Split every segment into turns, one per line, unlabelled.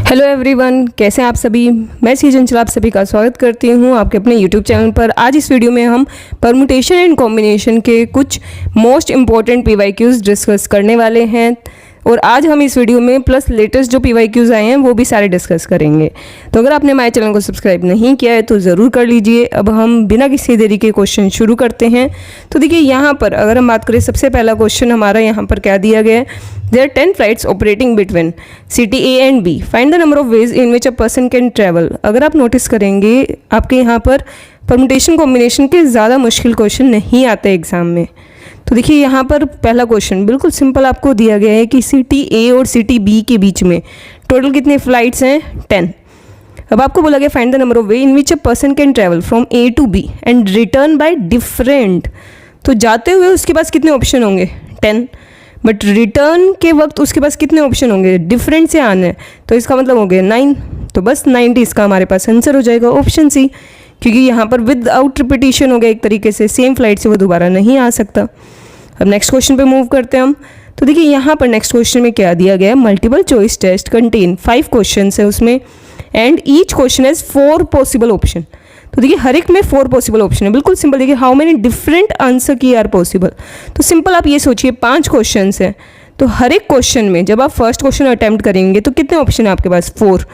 Hello everyone, कैसे हैं आप सभी। मैं सीजन आप सभी का स्वागत करती हूं आपके अपने यूट्यूब चैनल पर। आज इस वीडियो में हम परमुटेशन एंड कॉम्बिनेशन के कुछ मोस्ट इंपॉर्टेंट पीवाईक्यूज डिस्कस करने वाले हैं और आज हम इस वीडियो में प्लस लेटेस्ट जो पीवाईक्यूज आए हैं वो भी सारे डिस्कस करेंगे। तो अगर आपने हमारे चैनल को सब्सक्राइब नहीं किया है तो ज़रूर कर लीजिए। अब हम बिना किसी देरी के क्वेश्चन शुरू करते हैं। तो देखिए यहाँ पर अगर हम बात करें, सबसे पहला क्वेश्चन हमारा यहाँ पर क्या दिया गया है। There are 10 flights operating between city A and B. Find the number of ways in which a person can travel. अगर आप नोटिस करेंगे आपके यहाँ पर परमुटेशन कॉम्बिनेशन के ज़्यादा मुश्किल क्वेश्चन नहीं आते एग्जाम में। तो देखिए यहाँ पर पहला क्वेश्चन बिल्कुल सिंपल आपको दिया गया है कि सिटी A और सिटी B के बीच में टोटल कितने फ्लाइट्स हैं, 10। अब आपको बोला गया find the number of way in which a person can travel from A to B and return by different. तो जाते हुए उसके पास कितने ऑप्शन होंगे, 10, बट रिटर्न के वक्त उसके पास कितने ऑप्शन होंगे, डिफरेंट से आना है, तो इसका मतलब हो गया 9। तो बस 90 इसका हमारे पास आंसर हो जाएगा ऑप्शन सी, क्योंकि यहाँ पर विदाउट रिपीटिशन हो गया एक तरीके से, सेम फ्लाइट से वो दोबारा नहीं आ सकता। अब नेक्स्ट क्वेश्चन पे मूव करते हैं हम। तो देखिए यहाँ पर नेक्स्ट क्वेश्चन में क्या दिया गया है, multiple choice test contain 5 question है उसमें and each question has 4 possible option. तो देखिए हर एक में 4 पॉसिबल ऑप्शन है, बिल्कुल सिंपल। देखिए हाउ मेनी डिफरेंट आंसर की आर पॉसिबल। तो सिंपल आप ये सोचिए 5 क्वेश्चन हैं, तो हर एक क्वेश्चन में जब आप फर्स्ट क्वेश्चन अटैम्प्ट करेंगे तो कितने ऑप्शन है आपके पास, 4।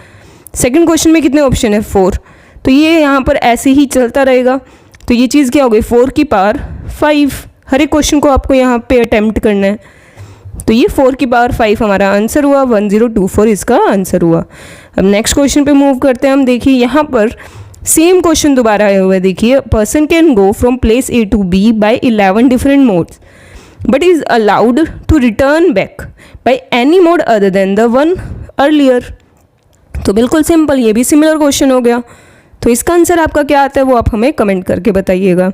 सेकंड क्वेश्चन में कितने ऑप्शन है, 4। तो ये यहाँ पर ऐसे ही चलता रहेगा। तो ये चीज़ क्या हो गई, 4 की पावर 5। हर एक क्वेश्चन को आपको यहाँ पे अटैम्प्ट करना है। तो ये 4 की पावर 5 हमारा आंसर हुआ, 1024 इसका आंसर हुआ। अब नेक्स्ट क्वेश्चन पे मूव करते हैं हम। देखिए यहाँ पर सेम क्वेश्चन दोबारा आया हुआ है। देखिए person can go from place A to B by 11 different modes but is allowed to return back by any mode other than the one earlier. तो बिल्कुल सिंपल, ये भी सिमिलर क्वेश्चन हो गया। तो इसका आंसर आपका क्या आता है वो आप हमें कमेंट करके बताइएगा।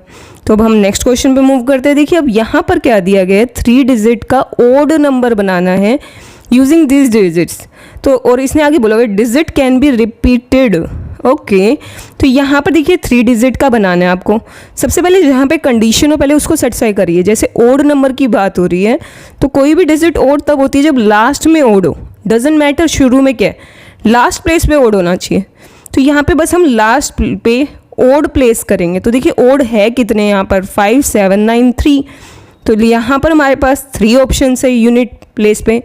तो अब हम नेक्स्ट क्वेश्चन पे मूव करते हैं। देखिए अब यहाँ पर क्या दिया गया है, 3 डिजिट का ओड नंबर बनाना है यूजिंग दिस डिजिट्स। तो और इसने आगे बोला हुआ digit can be repeated. Okay तो यहाँ पर देखिए 3 डिजिट का बनाना है आपको। सबसे पहले जहाँ पे कंडीशन हो पहले उसको सेटिस्फाई करिए। जैसे ओड नंबर की बात हो रही है तो कोई भी डिजिट ओड तब होती है जब लास्ट में ओड हो, डजेंट मैटर शुरू में क्या है, लास्ट प्लेस पे ओड होना चाहिए। तो यहाँ पे बस हम लास्ट पे ओड प्लेस करेंगे। तो देखिए ओड है कितने यहाँ पर, 5 7 9 3। तो यहाँ पर हमारे पास 3 ऑप्शन है यूनिट प्लेस पे।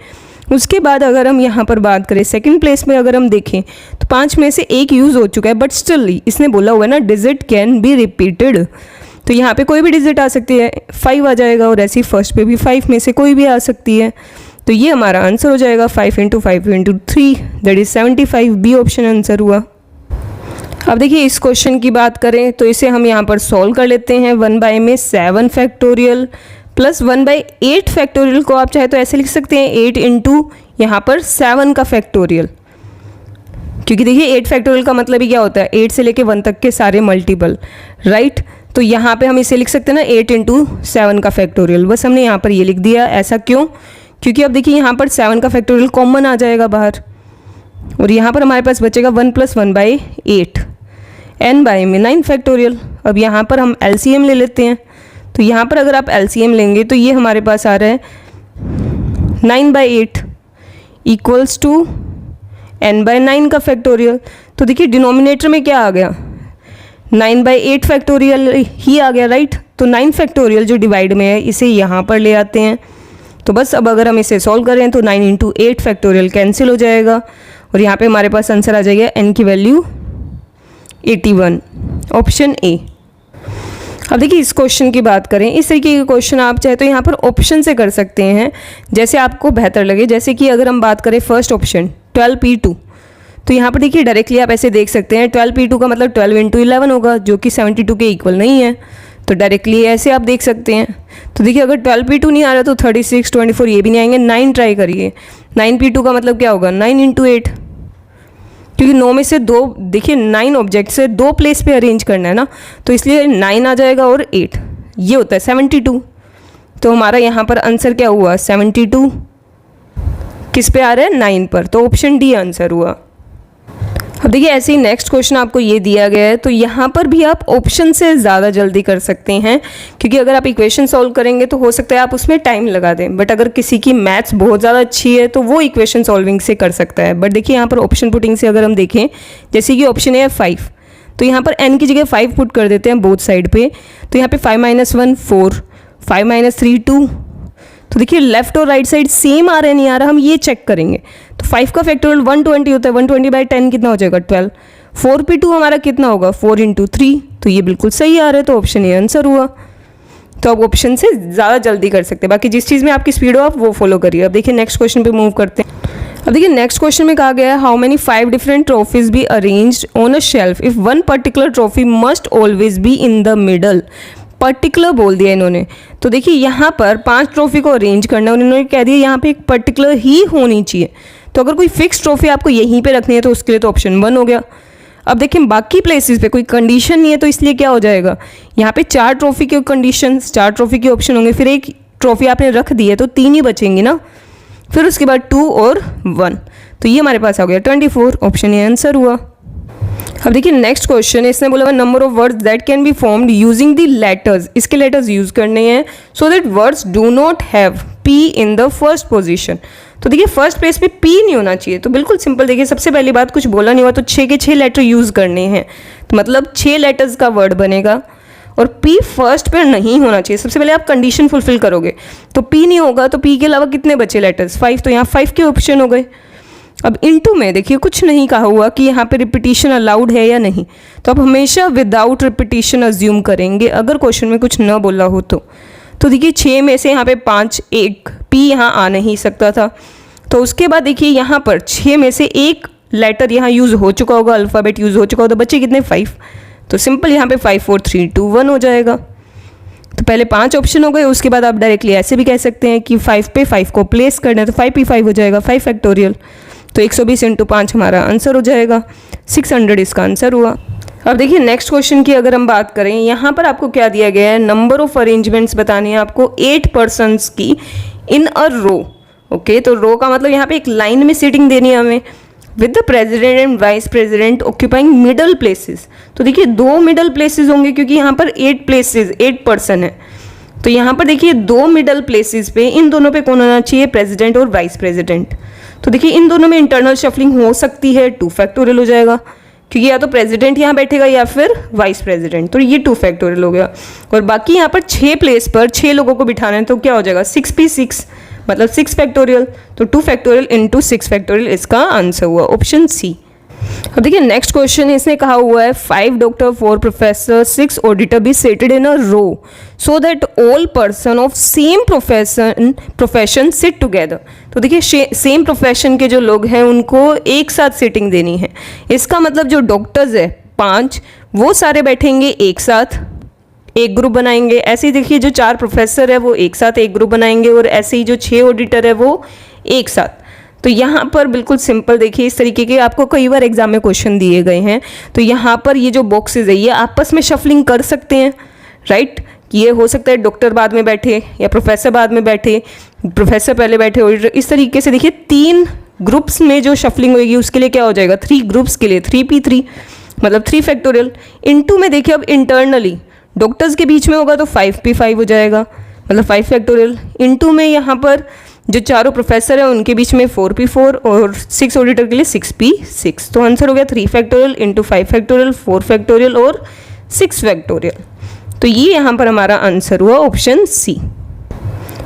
उसके बाद अगर हम यहाँ पर बात करें सेकंड प्लेस में अगर हम देखें तो 5 में से 1 यूज़ हो चुका है, बट स्टिल इसने बोला हुआ है ना डिजिट कैन बी रिपीटेड। तो यहाँ पे कोई भी डिजिट आ सकती है, 5 आ जाएगा, और ऐसे ही फर्स्ट पे भी 5 में से कोई भी आ सकती है। तो ये हमारा आंसर हो जाएगा 5 × 5 × 3 that is 75। B option answer हुआ। अब देखिए इस क्वेश्चन की बात करें तो इसे हम यहाँ पर सॉल्व कर लेते हैं। 1/, में 7 फैक्टोरियल प्लस 1/8 फैक्टोरियल को आप चाहे तो ऐसे लिख सकते हैं 8 × यहाँ पर 7 का फैक्टोरियल, क्योंकि देखिए 8 फैक्टोरियल का मतलब ही क्या होता है, 8 से लेके 1 तक के सारे मल्टीपल, राइट। तो यहाँ पे हम इसे लिख सकते हैं ना 8 × 7 का फैक्टोरियल। बस हमने यहाँ पर ये लिख दिया। ऐसा क्यों, क्योंकि अब देखिए यहाँ पर 7 का फैक्टोरियल कॉमन आ जाएगा बाहर, और यहाँ पर हमारे पास बचेगा 1 + 1/8 n/, में 9 फैक्टोरियल। अब यहाँ पर हम LCM ले लेते हैं। तो यहाँ पर अगर आप LCM लेंगे तो ये हमारे पास आ रहा है 9/8 इक्वल्स टू n/9 का फैक्टोरियल। तो देखिए डिनोमिनेटर में क्या आ गया, 9/8 फैक्टोरियल ही आ गया, राइट। तो 9 फैक्टोरियल जो डिवाइड में है इसे यहाँ पर ले आते हैं। तो बस अब अगर हम इसे सॉल्व करें तो 9 × 8 फैक्टोरियल कैंसिल हो जाएगा, और यहाँ पे हमारे पास आंसर आ जाएगा n की वैल्यू 81, ऑप्शन ए। अब देखिए इस क्वेश्चन की बात करें, इस तरीके के क्वेश्चन आप चाहे तो यहाँ पर ऑप्शन से कर सकते हैं जैसे आपको बेहतर लगे। जैसे कि अगर हम बात करें फर्स्ट ऑप्शन 12p2, तो यहाँ पर देखिए डायरेक्टली आप ऐसे देख सकते हैं 12p2 का मतलब 12 × 11 होगा, जो कि 72 के इक्वल नहीं है। तो डायरेक्टली ऐसे आप देख सकते हैं। तो देखिए अगर 12p2 नहीं आ रहा तो 36 24 ये भी नहीं आएंगे। 9 ट्राई करिए, 9p2 का मतलब क्या होगा, 9 × 8, क्योंकि 9 में से 2, देखिए 9 ऑब्जेक्ट से 2 प्लेस पे अरेंज करना है ना, तो इसलिए 9 आ जाएगा और 8, ये होता है 72। तो हमारा यहाँ पर आंसर क्या हुआ, 72 किस पे आ रहा है, 9 पर। तो ऑप्शन डी आंसर हुआ। अब देखिए ऐसे ही नेक्स्ट क्वेश्चन आपको ये दिया गया है, तो यहाँ पर भी आप ऑप्शन से ज़्यादा जल्दी कर सकते हैं, क्योंकि अगर आप इक्वेशन सॉल्व करेंगे तो हो सकता है आप उसमें टाइम लगा दें, बट अगर किसी की मैथ्स बहुत ज़्यादा अच्छी है तो वो इक्वेशन सॉल्विंग से कर सकता है। बट देखिए यहाँ पर ऑप्शन पुटिंग से अगर हम देखें, जैसे कि ऑप्शन है 5, तो यहाँ पर n की जगह 5 पुट कर देते हैं बोथ साइड पे, तो यहाँ पे 5 - 1 4, 5 - 3 2। तो देखिए लेफ्ट और राइट साइड सेम आ रहा है नहीं आ रहा, हम ये चेक करेंगे। तो 5 का फैक्टोरियल 120 होता है, 120/10 कितना हो जाएगा 12। 4p2 हमारा कितना होगा 4 × 3, तो ये बिल्कुल सही आ रहा है, तो ऑप्शन ए आंसर हुआ। तो आप ऑप्शन से ज़्यादा जल्दी कर सकते हैं, बाकी जिस चीज़ में आपकी स्पीड हो आप वो फॉलो करिए। अब देखिए नेक्स्ट क्वेश्चन पे मूव करते हैं। अब देखिए नेक्स्ट क्वेश्चन में कहा गया है, how many 5 different trophies be arranged on a shelf if one particular trophy must always be in the middle. Particular बोल दिया इन्होंने, तो देखिए यहाँ पर 5 ट्रॉफी को अरेंज करना है, उन्होंने कह दिया यहाँ पे एक पर्टिकुलर ही होनी चाहिए। तो अगर कोई फिक्स ट्रॉफी आपको यहीं पे रखनी है तो उसके लिए तो ऑप्शन 1 हो गया। अब देखिए बाकी प्लेसेस पे कोई कंडीशन नहीं है, तो इसलिए क्या हो जाएगा, यहाँ पे 4 ट्रॉफी के कंडीशन, 4 ट्रॉफी के ऑप्शन होंगे, फिर एक ट्रॉफी आपने रख दी है तो 3 ही बचेंगी ना, फिर उसके बाद 2 और 1, तो ये हमारे पास आ गया 24, ऑप्शन ए आंसर हुआ। अब देखिए नेक्स्ट क्वेश्चन है, इसने बोला number of words that can be formed using the letters, इसके लेटर्स यूज करने हैं, so that words do not have P in the first position. तो देखिए फर्स्ट प्लेस पे पी नहीं होना चाहिए, तो बिल्कुल सिंपल, देखिए सबसे पहली बात कुछ बोला नहीं हुआ, तो 6 के 6 लेटर यूज करने हैं, तो मतलब 6 लेटर्स का वर्ड बनेगा और पी फर्स्ट पे नहीं होना चाहिए। सबसे पहले आप कंडीशन फुलफिल करोगे, तो पी नहीं होगा तो पी के अलावा कितने बचे लेटर्स 5, तो यहाँ 5 के ऑप्शन हो गए। अब इनटू में देखिए कुछ नहीं कहा हुआ कि यहाँ पे रिपीटिशन अलाउड है या नहीं, तो आप हमेशा विदाउट रिपीटिशन अज्यूम करेंगे अगर क्वेश्चन में कुछ न बोला हो तो देखिए 6 में से यहाँ पे 5, एक पी यहाँ आ नहीं सकता था। तो उसके बाद देखिए यहाँ पर 6 में से एक लेटर यहाँ यूज़ हो चुका होगा, अल्फ़ाबेट यूज़ हो चुका होगा, तो बच्चे कितने 5, तो सिंपल यहाँ पे 5 4 3 2 1 हो जाएगा। तो पहले 5 ऑप्शन हो गए, उसके बाद आप डायरेक्टली ऐसे भी कह सकते हैं कि 5 पे 5 को प्लेस करना है, तो 5p5 हो जाएगा 5 फैक्टोरियल, तो 120 × 5 हमारा आंसर हो जाएगा, 600 इसका आंसर हुआ। अब देखिए नेक्स्ट क्वेश्चन की अगर हम बात करें, यहाँ पर आपको क्या दिया गया है, नंबर ऑफ अरेंजमेंट्स बतानी है आपको 8 पर्सन्स की इन अ रो। ओके, तो रो का मतलब यहाँ पे एक लाइन में सीटिंग देनी है हमें, with the president and vice president occupying middle places. तो देखिए 2 मिडल प्लेसेस होंगे क्योंकि यहाँ पर 8 प्लेसेस 8 पर्सन है, तो यहाँ पर देखिए 2 मिडल प्लेसेस पे इन दोनों पे कौन होना चाहिए, प्रेजिडेंट और वाइस प्रेजिडेंट। तो देखिए इन दोनों में इंटरनल शफलिंग हो सकती है, 2 फैक्टोरियल हो जाएगा, क्योंकि या तो प्रेसिडेंट यहाँ बैठेगा या फिर वाइस प्रेसिडेंट, तो ये 2 फैक्टोरियल हो गया। और बाकी यहाँ पर 6 प्लेस पर 6 लोगों को बिठाना है, तो क्या हो जाएगा 6p6 मतलब 6 फैक्टोरियल, तो 2 फैक्टोरियल इंटू 6 फैक्टोरियल इसका आंसर हुआ, ऑप्शन सी। अब देखिए नेक्स्ट क्वेश्चन इसने कहा हुआ है 5 doctor 4 professor 6 auditor be seated in a row so that all person of same profession sit together. तो देखिए सेम प्रोफेशन के जो लोग हैं उनको एक साथ सीटिंग देनी है, इसका मतलब जो डॉक्टर्स है 5 वो सारे बैठेंगे एक साथ, एक ग्रुप बनाएंगे। ऐसे ही देखिए जो 4 प्रोफेसर है वो एक साथ एक ग्रुप बनाएंगे, और ऐसे ही जो 6 ऑडिटर है वो एक साथ। तो यहाँ पर बिल्कुल सिंपल देखिए इस तरीके के आपको कई बार एग्जाम में क्वेश्चन दिए गए हैं, तो यहाँ पर ये जो बॉक्सेस है ये आपस में शफलिंग कर सकते हैं, राइट। ये हो सकता है डॉक्टर बाद में बैठे या प्रोफेसर बाद में बैठे, प्रोफेसर पहले बैठे, और इस तरीके से देखिए 3 ग्रुप्स में जो शफलिंग होगी उसके लिए क्या हो जाएगा, 3 ग्रुप्स के लिए 3p3 मतलब 3 फैक्टोरियल। इनटू में देखिए अब इंटरनली डॉक्टर्स के बीच में होगा तो 5p5 हो जाएगा मतलब 5 फैक्टोरियल। इनटू में यहाँ पर जो चारों प्रोफेसर हैं उनके बीच में 4p4 और 6 ऑडिटर के लिए 6p6, तो आंसर हो गया 3 फैक्टोरियल इंटू 5 फैक्टोरियल 4 फैक्टोरियल और 6 फैक्टोरियल। तो ये यहाँ पर हमारा आंसर हुआ ऑप्शन सी।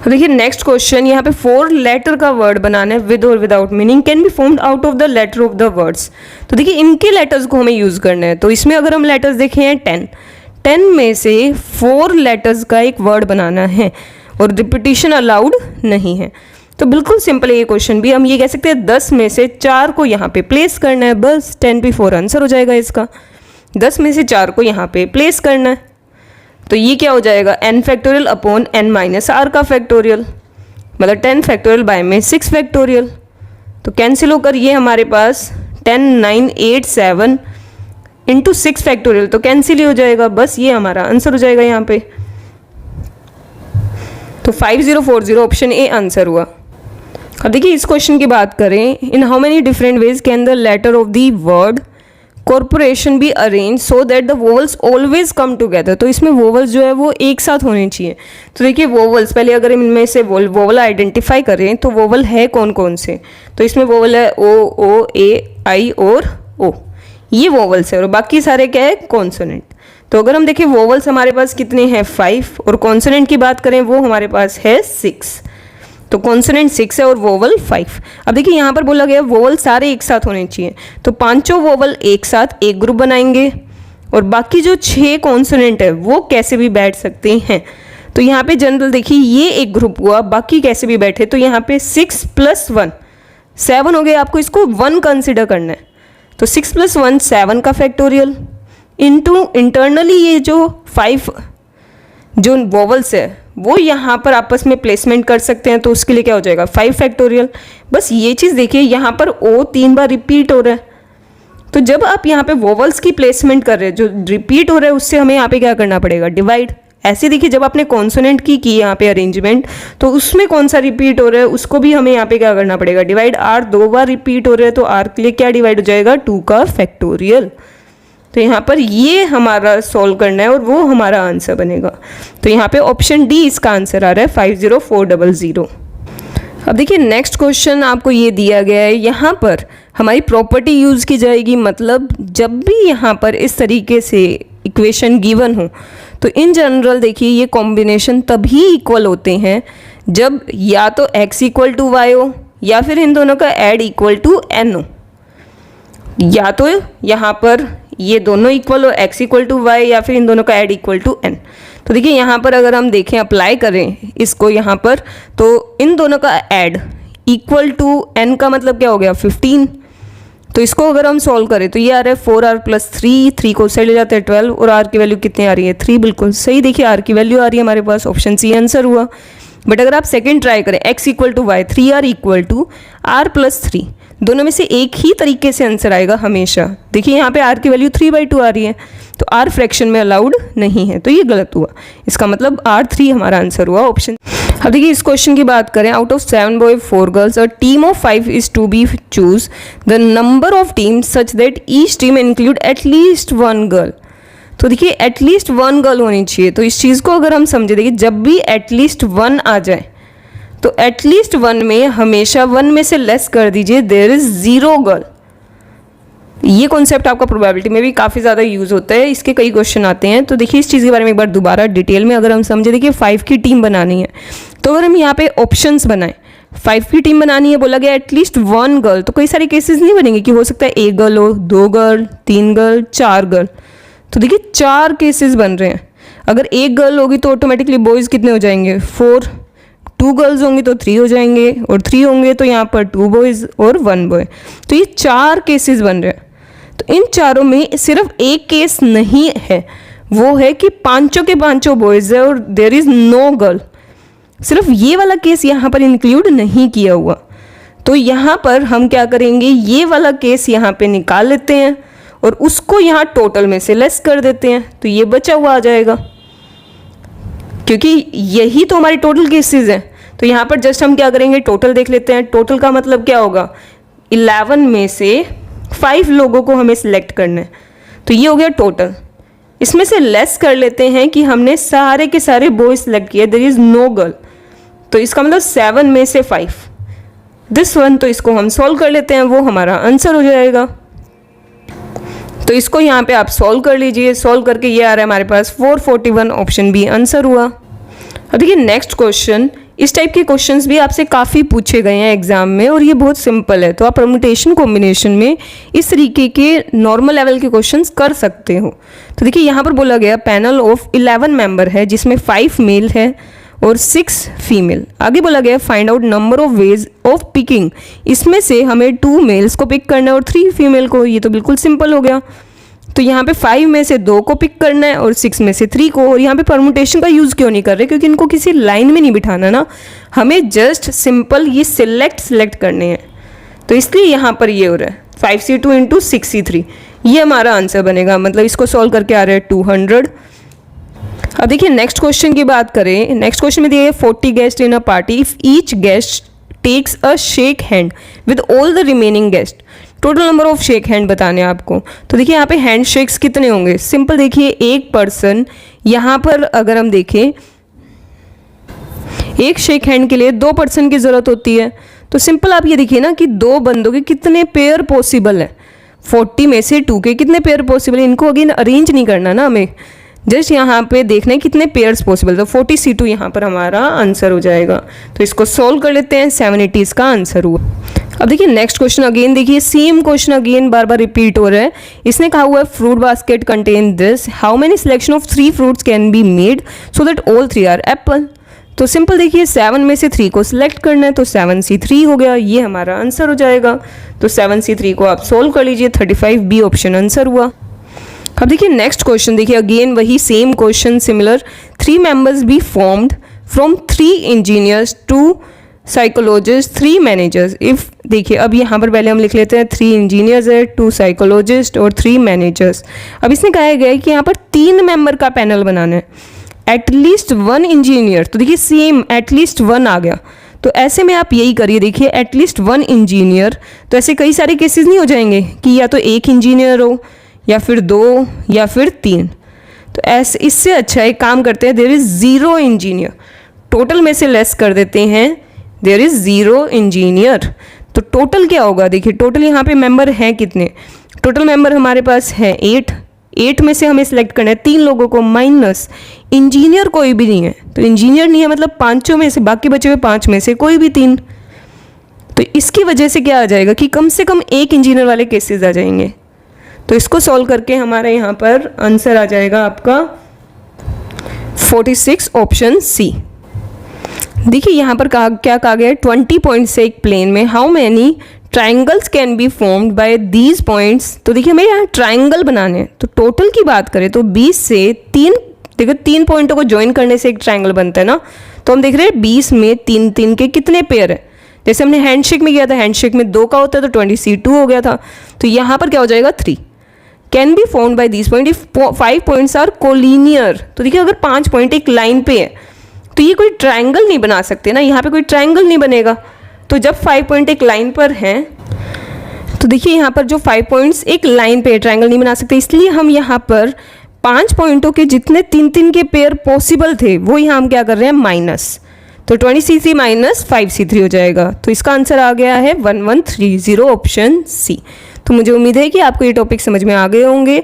देखिए नेक्स्ट क्वेश्चन, यहाँ पे 4 लेटर का वर्ड बनाना है विद और without meaning can be formed out of the letter of the words. तो देखिए इनके लेटर्स को हमें यूज़ करना है, तो इसमें अगर हम लेटर्स देखें हैं 10 में से 4 लेटर्स का एक वर्ड बनाना है और रिपीटिशन अलाउड नहीं है। तो बिल्कुल सिंपल है ये क्वेश्चन भी, हम ये कह सकते हैं 10 में से 4 को यहाँ पे प्लेस करना है, बस 10p4 आंसर हो जाएगा इसका। 10 में से 4 को यहाँ पे प्लेस करना है, तो ये क्या हो जाएगा n factorial upon n minus r का फैक्टोरियल, मतलब 10 फैक्टोरियल बाय में 6 फैक्टोरियल। तो कैंसिल होकर ये हमारे पास 10 9 8 7 इंटू 6 फैक्टोरियल, तो कैंसिल ही हो जाएगा, बस ये हमारा आंसर हो जाएगा यहाँ पे। तो 5040 ऑप्शन ए आंसर हुआ। अब देखिए इस क्वेश्चन की बात करें, in how many different ways can the letter of the word corporation be arrange so that the vowels always come together. तो इसमें वोवल्स जो है वो एक साथ होने चाहिए। तो देखिए वोवल्स, पहले अगर इनमें से वोवल आइडेंटिफाई करें तो वोवल है कौन कौन से। तो इसमें वोवल है ओ, ए, आई और ओ, ये वोवल्स है और बाकी सारे क्या है, कॉन्सोनेंट। तो अगर हम देखें वोवल्स हमारे पास कितने हैं 5 और कॉन्सोनेंट की बात करें वो हमारे पास है 6। तो कॉन्सोनेंट 6 है और वोवल 5। अब देखिए यहाँ पर बोला गया वोवल सारे एक साथ होने चाहिए, तो पांचों वोवल एक साथ एक ग्रुप बनाएंगे और बाकी जो 6 कॉन्सोनेंट है वो कैसे भी बैठ सकते हैं। तो यहाँ पे जनरल देखिए ये एक ग्रुप हुआ, बाकी कैसे भी बैठे। तो यहाँ पे 6 + 1 7 हो गया, आपको इसको 1 कंसिडर करना है। तो 6 + 1 7 का फैक्टोरियल इनटू इंटरनली ये जो 5 जो वोवल्स है वो यहाँ पर आपस में प्लेसमेंट कर सकते हैं। तो उसके लिए क्या हो जाएगा 5 फैक्टोरियल। बस ये चीज़ देखिए यहाँ पर ओ 3 बार रिपीट हो रहा है। तो जब आप यहाँ पे वोवल्स की प्लेसमेंट कर रहे हैं, जो रिपीट हो रहा है उससे हमें यहाँ पे क्या करना पड़ेगा, डिवाइड। ऐसे देखिए जब आपने कॉन्सोनेंट की यहाँ पे अरेंजमेंट, तो उसमें कौन सा रिपीट हो रहा है उसको भी हमें यहाँ पे क्या करना पड़ेगा, डिवाइड। आर 2 बार रिपीट हो रहा है तो आर के लिए क्या डिवाइड हो जाएगा, 2 का फैक्टोरियल। तो यहाँ पर ये हमारा सॉल्व करना है और वो हमारा आंसर बनेगा। तो यहाँ पे ऑप्शन डी इसका आंसर आ रहा है 50400। अब देखिए नेक्स्ट क्वेश्चन आपको ये दिया गया है, यहाँ पर हमारी प्रॉपर्टी यूज़ की जाएगी। मतलब जब भी यहाँ पर इस तरीके से इक्वेशन गिवन हो तो इन जनरल देखिए ये कॉम्बिनेशन तभी इक्वल होते हैं जब या तो x = y हो या फिर इन दोनों का ऐड = n हो। या तो यहाँ पर ये दोनों इक्वल हो x = y या फिर इन दोनों का ऐड = n। तो देखिए यहाँ पर अगर हम देखें अप्लाई करें इसको यहाँ पर, तो इन दोनों का ऐड = n का मतलब क्या हो गया 15। तो इसको अगर हम सॉल्व करें तो ये आ रहा है 4r + 3 को साइड ले जाते हैं 12 और r की वैल्यू कितनी आ रही है 3। बिल्कुल सही, देखिए r की वैल्यू आ रही है हमारे पास, ऑप्शन सी आंसर हुआ। बट अगर आप सेकंड ट्राई करें x = y 3r = r + 3, दोनों में से एक ही तरीके से आंसर आएगा हमेशा। देखिए यहाँ पे r की वैल्यू 3/2 आ रही है तो r फ्रैक्शन में अलाउड नहीं है, तो ये गलत हुआ। इसका मतलब R3 हमारा आंसर हुआ, ऑप्शन। अब देखिए इस क्वेश्चन की बात करें, out of 7 boy 4 girls a team of 5 is to be choose the number of team such that each team include at least 1 girl. तो देखिए एटलीस्ट 1 गर्ल होनी चाहिए। तो इस चीज़ को अगर हम समझे, देखिए जब भी एटलीस्ट 1 आ जाए तो एटलीस्ट 1 में हमेशा 1 में से लेस कर दीजिए, देयर इज 0 गर्ल। ये कॉन्सेप्ट आपका प्रोबेबिलिटी में भी काफ़ी ज़्यादा यूज़ होता है, इसके कई क्वेश्चन आते हैं। तो देखिए इस चीज़ के बारे में एक बार दोबारा डिटेल में अगर हम समझे, देखिए 5 की टीम बनानी है तो अगर हम यहाँ पे ऑप्शंस बनाएं, 5 की टीम बनानी है, बोला गया एटलीस्ट 1 गर्ल, तो कई सारे केसेस नहीं बनेंगे कि हो सकता है 1 गर्ल हो, 2 गर्ल, 3 गर्ल, 4 गर्ल। तो देखिए 4 केसेस बन रहे हैं। अगर 1 गर्ल होगी तो ऑटोमेटिकली बॉयज़ कितने हो जाएंगे 4, 2 गर्ल्स होंगी तो 3 हो जाएंगे और 3 होंगे तो यहाँ पर 2 बॉयज़ और 1 बॉय। तो ये 4 केसेस बन रहे हैं। तो इन चारों में सिर्फ एक केस नहीं है, वो है कि पांचों के पांचों बॉयज़ है और देयर इज़ नो गर्ल। सिर्फ ये वाला केस यहाँ पर इंक्लूड नहीं किया हुआ। तो यहाँ पर हम क्या करेंगे, ये वाला केस यहाँ पे निकाल लेते हैं और उसको यहाँ टोटल में से लेस कर देते हैं, तो ये बचा हुआ आ जाएगा, क्योंकि यही तो हमारी टोटल केसेस हैं। तो यहाँ पर जस्ट हम क्या करेंगे, टोटल देख लेते हैं। टोटल का मतलब क्या होगा, 11 में से 5 लोगों को हमें सिलेक्ट करना है, तो ये हो गया टोटल। इसमें से लेस कर लेते हैं कि हमने सारे के सारे बॉयज सिलेक्ट किए, देयर इज़ नो गर्ल, तो इसका मतलब 7 में से 5 दिस वन। तो इसको हम सॉल्व कर लेते हैं, वो हमारा आंसर हो जाएगा। तो इसको यहाँ पे आप सॉल्व कर लीजिए। सॉल्व करके ये आ रहा है हमारे पास 441, ऑप्शन बी आंसर हुआ। अब देखिए नेक्स्ट क्वेश्चन, इस टाइप के क्वेश्चंस भी आपसे काफ़ी पूछे गए हैं एग्जाम में और ये बहुत सिंपल है। तो आप परम्यूटेशन कॉम्बिनेशन में इस तरीके के नॉर्मल लेवल के क्वेश्चंस कर सकते हो। तो देखिए यहाँ पर बोला गया पैनल ऑफ 11 मेंबर है जिसमें 5 मेल है और 6 फीमेल। आगे बोला गया find out number of ways of picking, इसमें से हमें 2 मेल्स को पिक करना है और 3 फीमेल को। ये तो बिल्कुल सिंपल हो गया। तो यहाँ पे 5 में से 2 को पिक करना है और 6 में से 3 को। और यहाँ पे परम्यूटेशन का यूज़ क्यों नहीं कर रहे, क्योंकि इनको किसी लाइन में नहीं बिठाना ना, हमें जस्ट सिंपल ये सिलेक्ट करने हैं, तो इसलिए यहाँ पर ये हो रहा है 5c2 × 6c3, ये हमारा आंसर बनेगा। मतलब इसको सॉल्व करके आ रहा है 200। अब देखिए नेक्स्ट क्वेश्चन की बात करें। नेक्स्ट क्वेश्चन में दिया है 40 guest in a party, if each guest takes a shake hand with all the remaining guests, total number of shake hand बताने हैं आपको। तो देखिए यहाँ पे हैंड शेक्स कितने होंगे, सिंपल देखिए एक पर्सन, यहाँ पर अगर हम देखें एक शेक हैंड के लिए 2 पर्सन की ज़रूरत होती है। तो सिंपल आप ये देखिए ना कि 2 बंदों के कितने पेयर पॉसिबल है, 40 में से 2 के कितने पेयर पॉसिबल है, इनको अगेन अरेंज नहीं करना ना हमें, जस्ट यहाँ पे देखना है कितने पेयर्स पॉसिबल। तो 40C2 यहाँ पर हमारा आंसर हो जाएगा। तो इसको सॉल्व कर लेते हैं, 780 इसका आंसर हुआ। अब देखिए नेक्स्ट क्वेश्चन, अगेन देखिए सेम क्वेश्चन अगेन बार बार रिपीट हो रहा है। इसने कहा हुआ है fruit basket contain this, how many selection of 3 fruits can be made so that all 3 are apple. तो सिंपल देखिए 7 में से 3 को सिलेक्ट करना है, तो 7C3 हो गया, ये हमारा आंसर हो जाएगा। तो 7C3 को आप सोल्व कर लीजिए, 35B ऑप्शन आंसर हुआ। अब देखिए नेक्स्ट क्वेश्चन, देखिए अगेन वही same question similar, 3 members be formed from 3 engineers, 2 psychologist, 3 managers if. देखिए अब यहाँ पर पहले हम लिख लेते हैं 3 इंजीनियर्स है, 2 साइकोलॉजिस्ट और 3 मैनेजर्स। अब इसने कहा गया है कि यहाँ पर 3 मेंबर का पैनल बनाना है, एटलीस्ट 1 इंजीनियर। तो देखिए सेम एटलीस्ट 1 आ गया, तो ऐसे में आप यही करिए, देखिए एटलीस्ट 1 इंजीनियर। तो ऐसे कई सारे केसेस नहीं हो जाएंगे कि या तो 1 इंजीनियर हो या फिर 2 या फिर 3। तो ऐसे इससे अच्छा एक काम करते हैं, देयर इज़ 0 इंजीनियर, टोटल में से लेस कर देते हैं, देयर इज़ 0 इंजीनियर। तो टोटल क्या होगा, देखिए टोटल यहाँ पे मेंबर हैं कितने, टोटल मेंबर हमारे पास है 8 में से हमें सिलेक्ट करना है 3 लोगों को, माइनस इंजीनियर कोई भी नहीं है। तो इंजीनियर नहीं है मतलब 5 में से, बाकी बचे हुए 5 में से कोई भी 3। तो इसकी वजह से क्या आ जाएगा कि कम से कम 1 इंजीनियर वाले केसेस आ जाएंगे। तो इसको सॉल्व करके हमारे यहाँ पर आंसर आ जाएगा आपका 46 ऑप्शन सी। देखिए यहाँ पर क्या कहा गया है, 20 पॉइंट से एक प्लेन में how many triangles can be formed by these points. तो देखिए हमें यहाँ ट्राइंगल बनाने हैं, तो टोटल की बात करें तो 20 से 3, देखो 3 पॉइंटों को ज्वाइन करने से एक ट्राइंगल बनता है ना। तो हम देख रहे हैं 20 में 3 के कितने पेयर है, जैसे हमने हैंडशेक में किया था, हैंडशेक में 2 का होता है तो 20C2 हो गया था। तो यहाँ पर क्या हो जाएगा 3 can be formed by these point if 5 points are collinear. तो देखिए अगर 5 पॉइंट एक लाइन पे है तो ये कोई ट्राइंगल नहीं बना सकते ना, यहाँ पे कोई ट्राइंगल नहीं बनेगा। तो जब 5 पॉइंट एक लाइन पर हैं, तो देखिए यहाँ पर जो 5 पॉइंट्स एक लाइन पे ट्राइंगल नहीं बना सकते, इसलिए हम यहाँ पर 5 पॉइंटों के जितने 3 के पेयर पॉसिबल थे वो यहाँ हम क्या कर रहे हैं माइनस। तो 20C3 माइनस 5C3 हो जाएगा। तो इसका आंसर आ गया है 1130 ऑप्शन सी। तो मुझे उम्मीद है कि आपको ये टॉपिक समझ में आ गए होंगे,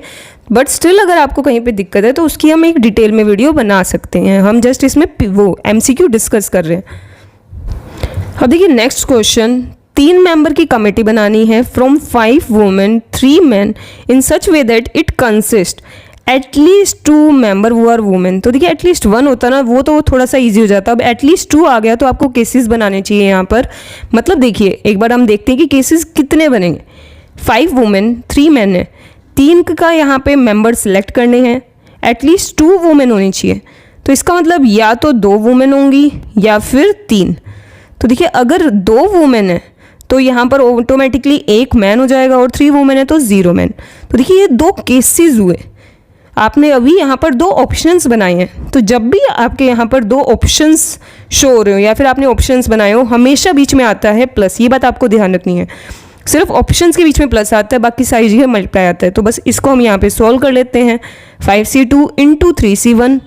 बट स्टिल अगर आपको कहीं पे दिक्कत है तो उसकी हम एक डिटेल में वीडियो बना सकते हैं। हम जस्ट इसमें वो MCQ डिस्कस कर रहे हैं। अब देखिए नेक्स्ट क्वेश्चन, 3 मेंबर की कमेटी बनानी है from 5 women 3 man in such way that it consist at least 2 member वो आर वुमेन। तो देखिए एटलीस्ट 1 होता ना, वो तो थोड़ा सा ईजी हो जाता। अब एटलीस्ट 2 आ गया तो आपको केसेस बनाने चाहिए यहाँ पर। मतलब देखिए एक बार हम देखते हैं कि केसेस कितने बनेंगे। 5 वुमेन 3 मैन है, 3 का यहाँ पे मेंबर सिलेक्ट करने हैं, एटलीस्ट 2 वुमेन होनी चाहिए। तो इसका मतलब या तो 2 वुमेन होंगी या फिर 3। तो देखिए अगर 2 वुमेन है तो यहाँ पर ऑटोमेटिकली 1 मैन हो जाएगा, और 3 वुमेन है तो 0 मैन। तो देखिए ये 2 केसेस हुए, आपने अभी यहाँ पर 2 ऑप्शंस बनाए हैं। तो जब भी आपके यहाँ पर 2 ऑप्शंस शो हो रहे हो या फिर आपने ऑप्शंस बनाए हो, हमेशा बीच में आता है प्लस। ये बात आपको ध्यान रखनी है, सिर्फ ऑप्शंस के बीच में प्लस आता है, बाकी सारी जगह मल्टीप्लाई आता है। तो बस इसको हम यहाँ पे सॉल्व कर लेते हैं। 5C2 into 3C1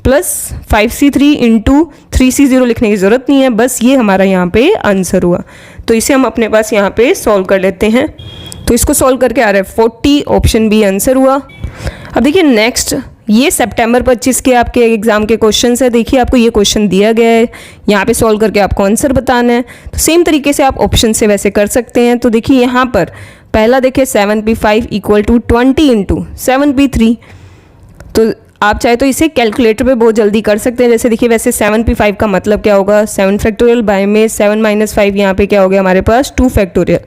plus 5C3 into 3C0 लिखने की ज़रूरत नहीं है, बस ये हमारा यहाँ पे आंसर हुआ। तो इसे हम अपने पास यहाँ पे सॉल्व कर लेते हैं। तो इसको सॉल्व करके आ रहा है 40 ऑप्शन बी आंसर हुआ। अब देखिए नेक्स्ट, ये सितंबर 25 के आपके एग्जाम के क्वेश्चन है। देखिए आपको ये क्वेश्चन दिया गया है, यहाँ पे सॉल्व करके आपको आंसर बताना है। तो सेम तरीके से आप ऑप्शन से वैसे कर सकते हैं। तो देखिए यहाँ पर पहला देखिए 7P5 equal to 20 into 7P3। तो आप चाहे तो इसे कैलकुलेटर पे बहुत जल्दी कर सकते हैं। जैसे देखिए वैसे 7P5 का मतलब क्या होगा, 7 फैक्टोरियल बाय में 7 माइनस 5, यहाँ पे क्या हो गया हमारे पास 2 factorial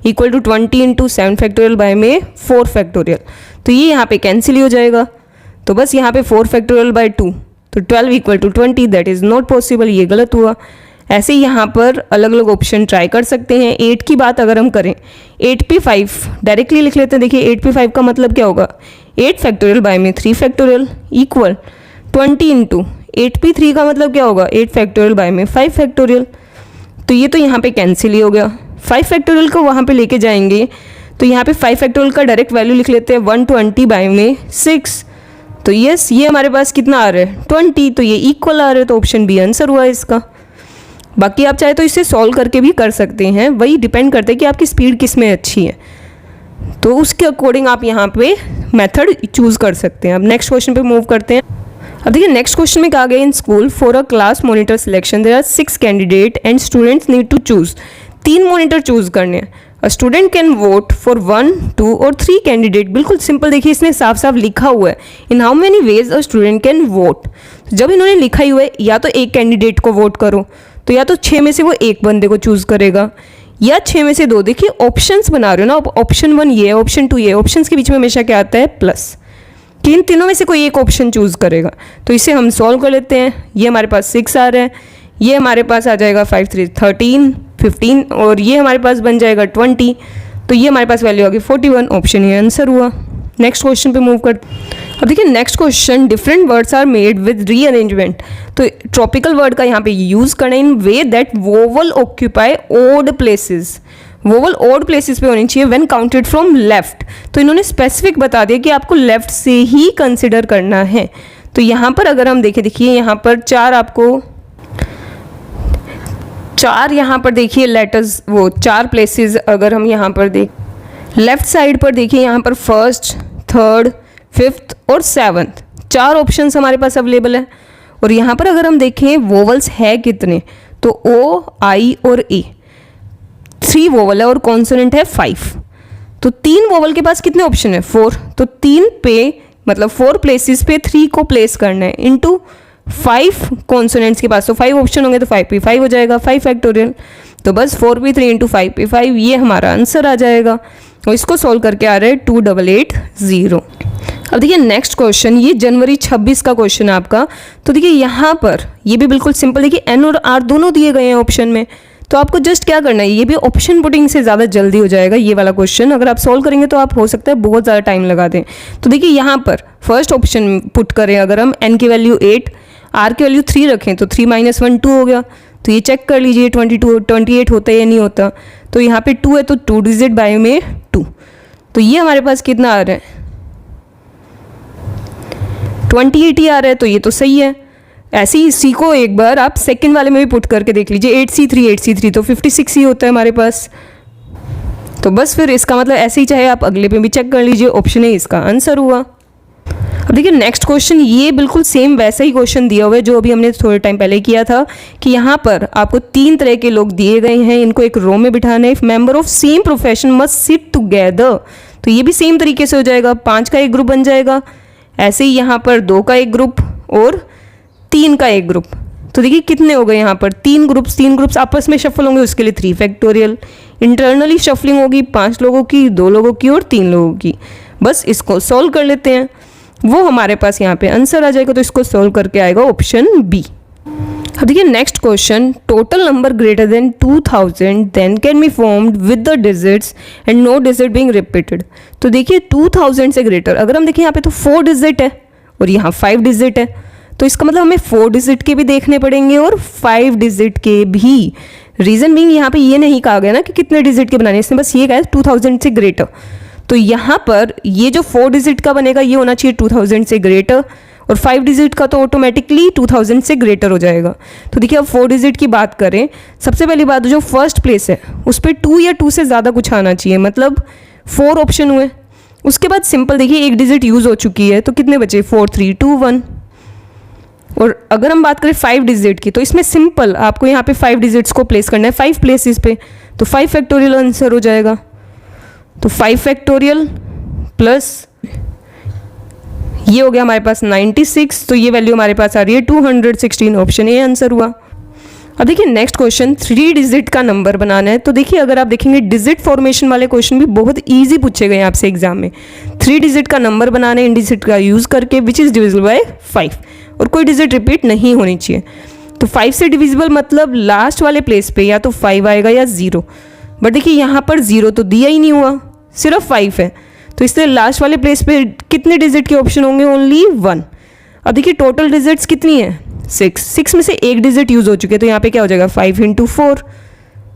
equal to 20 into 7 factorial by में 4 फैक्टोरियल। तो ये यहाँ पे कैंसिल ही हो जाएगा। तो बस यहाँ पे 4 फैक्टोरियल बाय 2, तो 12 equal to 20, that is not possible, ये गलत हुआ। ऐसे ही यहाँ पर अलग अलग ऑप्शन ट्राई कर सकते हैं। 8 की बात अगर हम करें, 8P5 डायरेक्टली लिख लेते हैं। देखिए 8P5 का मतलब क्या होगा, 8 फैक्टोरियल बाय में 3 फैक्टोरियल इक्वल 20 इंटू 8P3 का मतलब क्या होगा, 8 फैक्टोरियल बाय में 5 फैक्टोरियल। तो ये तो यहाँ पे कैंसिल ही हो गया। 5 फैक्टोरियल को वहाँ पे लेके जाएंगे तो यहाँ पे 5 फैक्टोरियल का डायरेक्ट वैल्यू लिख लेते हैं 120 बाय में 6। तो यस, ये हमारे पास कितना आ रहा है 20, तो ये इक्वल आ रहा है, तो ऑप्शन बी आंसर हुआ इसका। बाकी आप चाहे तो इसे सॉल्व करके भी कर सकते हैं, वही डिपेंड करता है कि आपकी स्पीड किस में अच्छी है, तो उसके अकॉर्डिंग आप यहाँ पे मेथड चूज़ कर सकते हैं। अब नेक्स्ट क्वेश्चन पे मूव करते हैं। अब देखिए नेक्स्ट क्वेश्चन में कहा गया in school for a class monitor selection there are 6 candidate and students need to choose. 3 monitor choose करने हैं। A student can vote for 1, 2 और 3 कैंडिडेट। बिल्कुल सिंपल, देखिए इसने साफ साफ लिखा हुआ है इन how many ways a student can vote. जब इन्होंने लिखा ही हुआ है या तो एक कैंडिडेट को वोट करो, तो या तो 6 में से वो एक बंदे को चूज करेगा, या 6 में से 2। देखिए ऑप्शंस बना रहे हो ना, ऑप्शन 1 ये है, ऑप्शन 2 ये है, ऑप्शंस के बीच में हमेशा क्या आता है प्लस, कि इन तीनों में से कोई एक ऑप्शन चूज करेगा। तो इसे हम सॉल्व कर लेते हैं। ये हमारे पास 6 आ रहा है, ये हमारे पास आ जाएगा 5 3 13 15 और ये हमारे पास बन जाएगा 20। तो ये हमारे पास वैल्यू आ गई 41, ऑप्शन ये आंसर हुआ। नेक्स्ट क्वेश्चन पे मूव करते। अब देखिए next question, different words are made with rearrangement. तो ट्रॉपिकल वर्ड का यहाँ पे यूज करना in way that vowel occupy odd places. Vowel odd places पे होनी चाहिए व्हेन काउंटेड फ्रॉम लेफ्ट। तो इन्होंने स्पेसिफिक बता दिया कि आपको लेफ्ट से ही कंसिडर करना है। तो यहाँ पर अगर हम देखें, देखिए यहाँ पर 4 आपको 4 यहाँ पर देखिए लेटर्स, वो 4 प्लेसेस अगर हम यहाँ पर देख लेफ्ट साइड पर देखिए, यहाँ पर 1st, 3rd, 5th और 7th 4 ऑप्शंस हमारे पास अवेलेबल है। और यहाँ पर अगर हम देखें वोवल्स है कितने, तो ओ, आई और ए 3 वोवल है और कॉन्सोनेंट है 5। तो 3 वोवल के पास कितने ऑप्शन है 4। तो 3 पे मतलब 4 प्लेसेस पे 3 को प्लेस करना है इनटू 5 कॉन्सोनेंट्स के पास। तो 5 ऑप्शन होंगे तो 5 पे 5 हो जाएगा, 5 फैक्टोरियल। तो बस 4 पे 3 इंटू 5 पे 5, ये हमारा आंसर आ जाएगा। और इसको सॉल्व करके आ रहा है 2880। अब देखिए नेक्स्ट क्वेश्चन, ये जनवरी 26 का क्वेश्चन है आपका। तो देखिए यहाँ पर ये भी बिल्कुल सिंपल है कि एन और आर दोनों दिए गए हैं ऑप्शन में। तो आपको जस्ट क्या करना है, ये भी ऑप्शन पुटिंग से ज़्यादा जल्दी हो जाएगा ये वाला क्वेश्चन। अगर आप सॉल्व करेंगे तो आप हो सकता है बहुत ज़्यादा टाइम लगा दें। तो देखिए यहाँ पर फर्स्ट ऑप्शन पुट करें, अगर हम एन की वैल्यू 8, आर की वैल्यू 3 रखें तो 3 - 1 2 हो गया। तो ये चेक कर लीजिए 28 होता है या नहीं होता। तो यहाँ पे 2 है तो 2 डिजिट बाय में 2। तो ये हमारे पास कितना आ रहा है 28 ही आ रहा है, तो ये तो सही है। ऐसे ही इसी को एक बार आप सेकंड वाले में भी पुट करके देख लीजिए, 8C3 तो 56 ही होता है हमारे पास। तो बस फिर इसका मतलब ऐसे ही चाहे आप अगले पे भी चेक कर लीजिए, ऑप्शन ए इसका आंसर हुआ। अब देखिए नेक्स्ट क्वेश्चन, ये बिल्कुल सेम वैसा ही क्वेश्चन दिया हुआ है जो अभी हमने थोड़े टाइम पहले किया था, कि यहाँ पर आपको 3 तरह के लोग दिए गए हैं, इनको एक रो में बिठाना है। If member of same profession must seat together, तो ये भी सेम तरीके से हो जाएगा, 5 का एक ग्रुप बन जाएगा। ऐसे ही यहाँ पर 2 का एक ग्रुप और 3 का एक ग्रुप। तो देखिए कितने हो गए यहाँ पर 3 ग्रुप्स आपस में शफल होंगे, उसके लिए 3 फैक्टोरियल। इंटरनली शफलिंग होगी 5 लोगों की, 2 लोगों की और 3 लोगों की। बस इसको सॉल्व कर लेते हैं, वो हमारे पास यहाँ पे आंसर आ जाएगा। तो इसको सॉल्व करके आएगा ऑप्शन बी। अब देखिए नेक्स्ट क्वेश्चन, total number greater than 2000 then can be formed with the digits and no digit being repeated. तो देखिए 2000 से ग्रेटर, अगर हम देखें यहाँ पे तो 4 डिजिट है और यहाँ 5 डिजिट है। तो इसका मतलब हमें 4 डिजिट के भी देखने पड़ेंगे और 5 डिजिट के भी। रीज़न बीइंग यहाँ पे ये नहीं कहा गया ना कि कितने डिजिट के बनाने, इसने बस ये कहा है 2000 से ग्रेटर। तो यहाँ पर ये जो 4 डिजिट का बनेगा ये होना चाहिए 2000 से ग्रेटर, और 5 डिजिट का तो ऑटोमेटिकली 2000 से ग्रेटर हो जाएगा। तो देखिए अब 4 डिजिट की बात करें, सबसे पहली बात जो फर्स्ट प्लेस है उस पर 2 या 2 से ज़्यादा कुछ आना चाहिए, मतलब 4 ऑप्शन हुए। उसके बाद सिंपल देखिए एक डिजिट यूज़ हो चुकी है, तो कितने बचे 4 3 2 1। और अगर हम बात करें 5 डिजिट की, तो इसमें सिंपल आपको यहाँ पे 5 डिजिट्स को प्लेस करना है 5 प्लेसेस पे, तो 5 फैक्टोरियल आंसर हो जाएगा। तो 5 फैक्टोरियल प्लस ये हो गया हमारे पास 96, तो ये वैल्यू हमारे पास आ रही है 216, ऑप्शन ए आंसर हुआ। अब देखिए नेक्स्ट क्वेश्चन, 3 डिजिट का नंबर बनाना है। तो देखिए अगर आप देखेंगे डिजिट फॉर्मेशन वाले क्वेश्चन भी बहुत इजी पूछे गए हैं आपसे एग्जाम में। 3 डिजिट का नंबर बनाना है इन डिजिट का यूज़ करके, विच इज़ डिविजिबल बाय 5, और कोई डिजिट रिपीट नहीं होनी चाहिए। तो 5 से डिविजिबल मतलब लास्ट वाले प्लेस पे या तो 5 आएगा या 0, बट देखिए यहाँ पर 0 तो दिया ही नहीं हुआ, सिर्फ 5 है। तो इसलिए लास्ट वाले प्लेस पे कितने डिजिट के ऑप्शन होंगे, ओनली 1। अब देखिए टोटल डिजिट्स कितनी है 6 में से एक डिजिट यूज़ हो चुके, तो यहाँ पे क्या हो जाएगा 5 × 4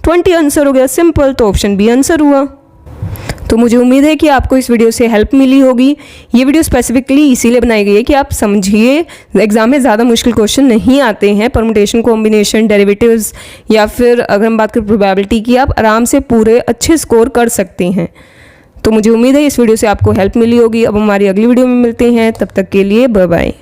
20 आंसर हो गया, सिंपल। तो ऑप्शन बी आंसर हुआ। तो मुझे उम्मीद है कि आपको इस वीडियो से हेल्प मिली होगी। ये वीडियो स्पेसिफिकली इसीलिए बनाई गई है कि आप समझिए, एग्जाम में ज़्यादा मुश्किल क्वेश्चन नहीं आते हैं। परमुटेशन, कॉम्बिनेशन, डेरिवेटिव्स या फिर अगर हम बात करें प्रोबेबिलिटी की, आप आराम से पूरे अच्छे स्कोर कर सकते हैं। तो मुझे उम्मीद है इस वीडियो से आपको हेल्प मिली होगी। अब हमारी अगली वीडियो में मिलते हैं, तब तक के लिए बाय बाय।